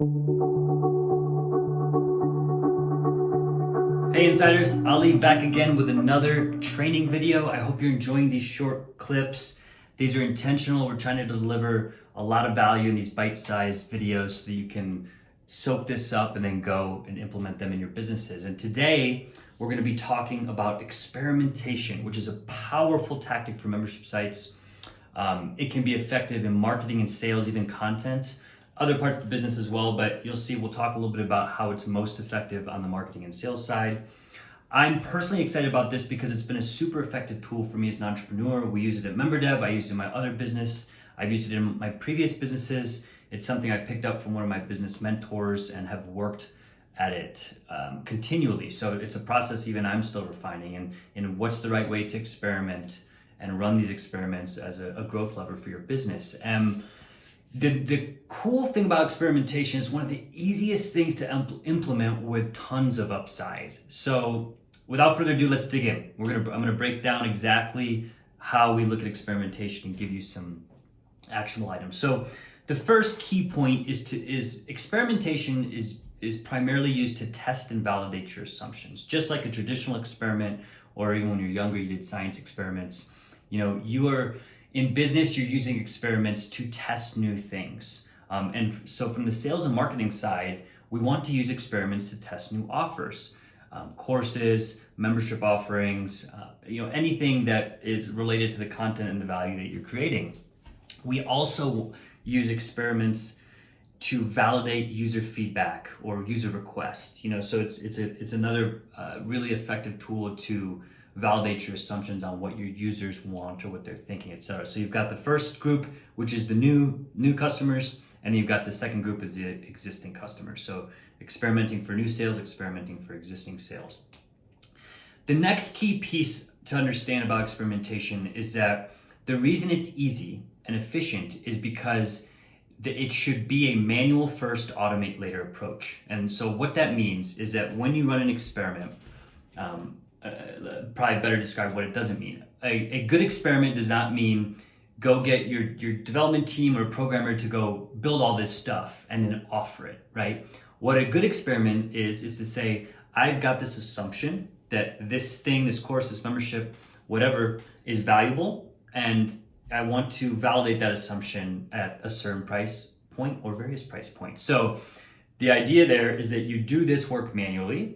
Hey Insiders, Ali back again with another training video. I hope you're enjoying these short clips. These are intentional. We're trying to deliver a lot of value in these bite-sized videos so that you can soak this up and then go and implement them in your businesses. And today we're going to be talking about experimentation, which is a powerful tactic for membership sites. It can be effective in marketing and sales, even content, other parts of the business as well, but you'll see we'll talk a little bit about how it's most effective on the marketing and sales side. I'm personally excited about this because it's been a super effective tool for me as an entrepreneur. We use it at MemberDev, I use it in my other business, I've used it in my previous businesses. It's something I picked up from one of my business mentors and have worked at it continually. So it's a process even I'm still refining and what's the right way to experiment and run these experiments as a growth lever for your business. The cool thing about experimentation is one of the easiest things to implement with tons of upside. So without further ado, let's dig in. I'm gonna break down exactly how we look at experimentation and give you some actionable items. So the first key point is experimentation is primarily used to test and validate your assumptions. Just like a traditional experiment, or even when you're younger, you did science experiments. You are in business, you're using experiments to test new things. And so from the sales and marketing side, we want to use experiments to test new offers, courses, membership offerings, anything that is related to the content and the value that you're creating. We also use experiments to validate user feedback or user requests. So it's another really effective tool to validate your assumptions on what your users want or what they're thinking, etc. So you've got the first group, which is the new customers, and you've got the second group is the existing customers. So experimenting for new sales, experimenting for existing sales. The next key piece to understand about experimentation is that the reason it's easy and efficient is because it should be a manual first, automate later approach. And so what that means is that when you run an experiment, probably better describe what it doesn't mean. A good experiment does not mean go get your development team or programmer to go build all this stuff and then offer it, right? What a good experiment is to say, I've got this assumption that this thing, this course, this membership, whatever, is valuable, and I want to validate that assumption at a certain price point or various price points. So the idea there is that you do this work manually.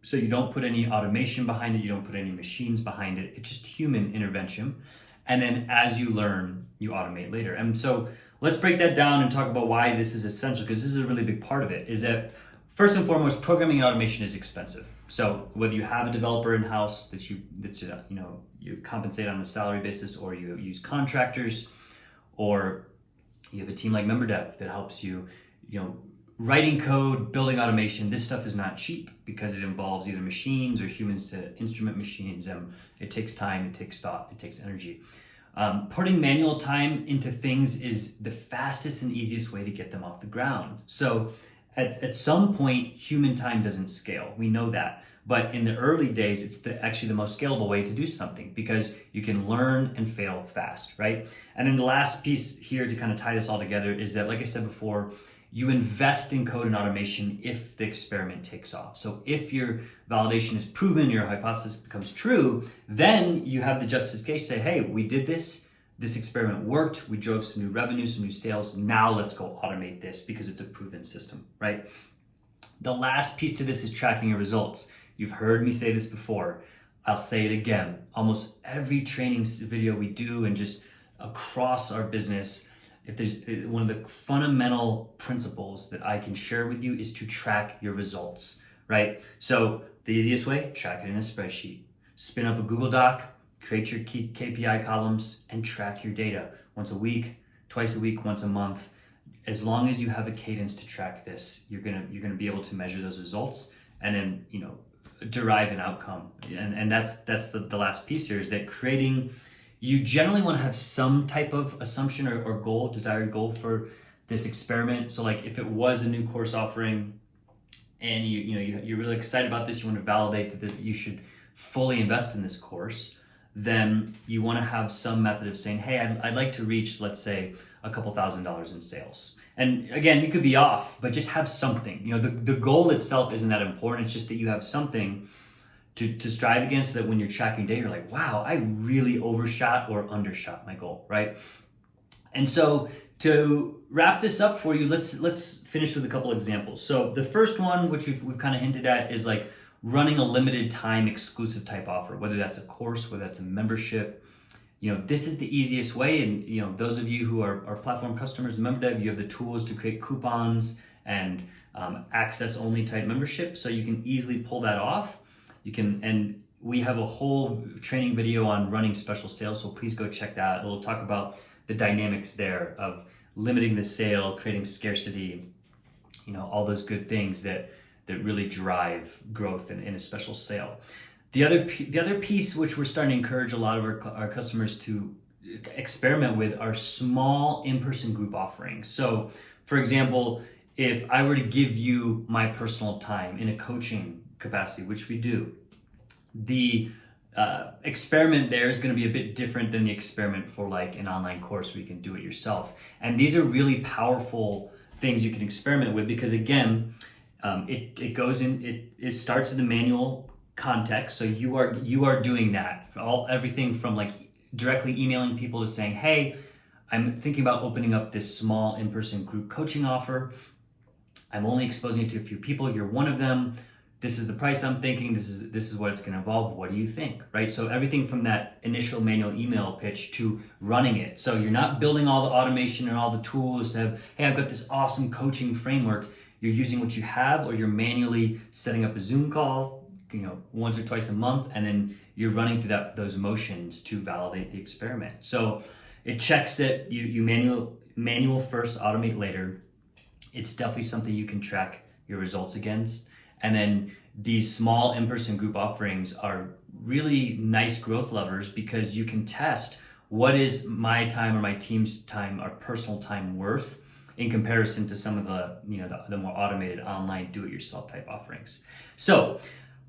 So you don't put any automation behind it, you don't put any machines behind it, it's just human intervention. And then as you learn, you automate later. And so let's break that down and talk about why this is essential, because this is a really big part of it, is that first and foremost, programming and automation is expensive. So whether you have a developer in-house that you compensate on a salary basis, or you use contractors, or you have a team like MemberDev that helps you, writing code, building automation, this stuff is not cheap because it involves either machines or humans to instrument machines. It takes time, it takes thought, it takes energy. Putting manual time into things is the fastest and easiest way to get them off the ground. So at some point, human time doesn't scale. We know that. But in the early days, it's actually the most scalable way to do something because you can learn and fail fast, right? And then the last piece here to kind of tie this all together is that, like I said before, you invest in code and automation if the experiment takes off. So if your validation is proven, your hypothesis becomes true, then you have the justification to say, hey, we did this experiment worked, we drove some new revenue, some new sales, now let's go automate this because it's a proven system, right? The last piece to this is tracking your results. You've heard me say this before. I'll say it again. Almost every training video we do and just across our business, if there's one of the fundamental principles that I can share with you is to track your results, right? So the easiest way, track it in a spreadsheet. Spin up a Google Doc, create your key KPI columns, and track your data once a week, twice a week, once a month. As long as you have a cadence to track this, you're gonna be able to measure those results and then derive an outcome. And that's the last piece here, is that you generally want to have some type of assumption or goal, desired goal for this experiment. So like if it was a new course offering and you're really excited about this, you want to validate that you should fully invest in this course, then you want to have some method of saying, hey, I'd like to reach, let's say, a couple $1,000s in sales. And again, you could be off, but just have something. You know, the goal itself isn't that important. It's just that you have something to strive against, so that when you're tracking data, you're like, wow, I really overshot or undershot my goal, right? And so to wrap this up for you, let's finish with a couple examples. So the first one, which we've kind of hinted at, is like running a limited time exclusive type offer, whether that's a course, whether that's a membership. You know, this is the easiest way. And, you know, those of you who are platform customers of MemberDev, you have the tools to create coupons and access only type membership. So you can easily pull that off. And we have a whole training video on running special sales. So please go check that. It'll talk about the dynamics there of limiting the sale, creating scarcity, you know, all those good things that really drive growth in a special sale. The other piece, which we're starting to encourage a lot of our customers to experiment with, are small in-person group offerings. So for example, if I were to give you my personal time in a coaching capacity, which we do, the experiment there is going to be a bit different than the experiment for like an online course where you can do it yourself. And these are really powerful things you can experiment with, because again, it starts in the manual context. So you are doing that for everything from like directly emailing people to saying, hey, I'm thinking about opening up this small in-person group coaching offer. I'm only exposing it to a few people. You're one of them. This is the price I'm thinking. This is what it's going to involve. What do you think? Right? So everything from that initial manual email pitch to running it. So you're not building all the automation and all the tools to have, hey, I've got this awesome coaching framework. You're using what you have, or you're manually setting up a Zoom call, you know, once or twice a month, and then you're running through those motions to validate the experiment. So it checks that you manual first, automate later. It's definitely something you can track your results against. And then these small in-person group offerings are really nice growth levers, because you can test what is my time or my team's time, our personal time worth, in comparison to some of the more automated online do-it-yourself type offerings. So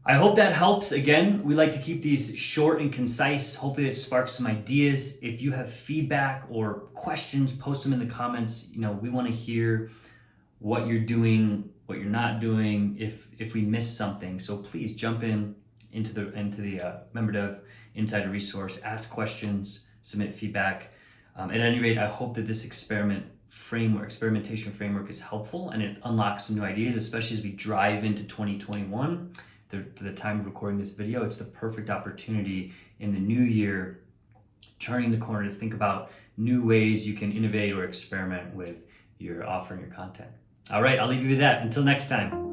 I hope that helps. Again, we like to keep these short and concise. Hopefully it sparks some ideas. If you have feedback or questions, post them in the comments. You know, we want to hear what you're doing, what you're not doing, if we missed something. So please jump into the MemberDev Insider resource, ask questions, submit feedback. At any rate, I hope that this experimentation framework is helpful, and it unlocks some new ideas, especially as we drive into 2021. The time of recording this video, it's the perfect opportunity in the new year, turning the corner, to think about new ways you can innovate or experiment with your offer and your content. All right, I'll leave you with that. Until next time.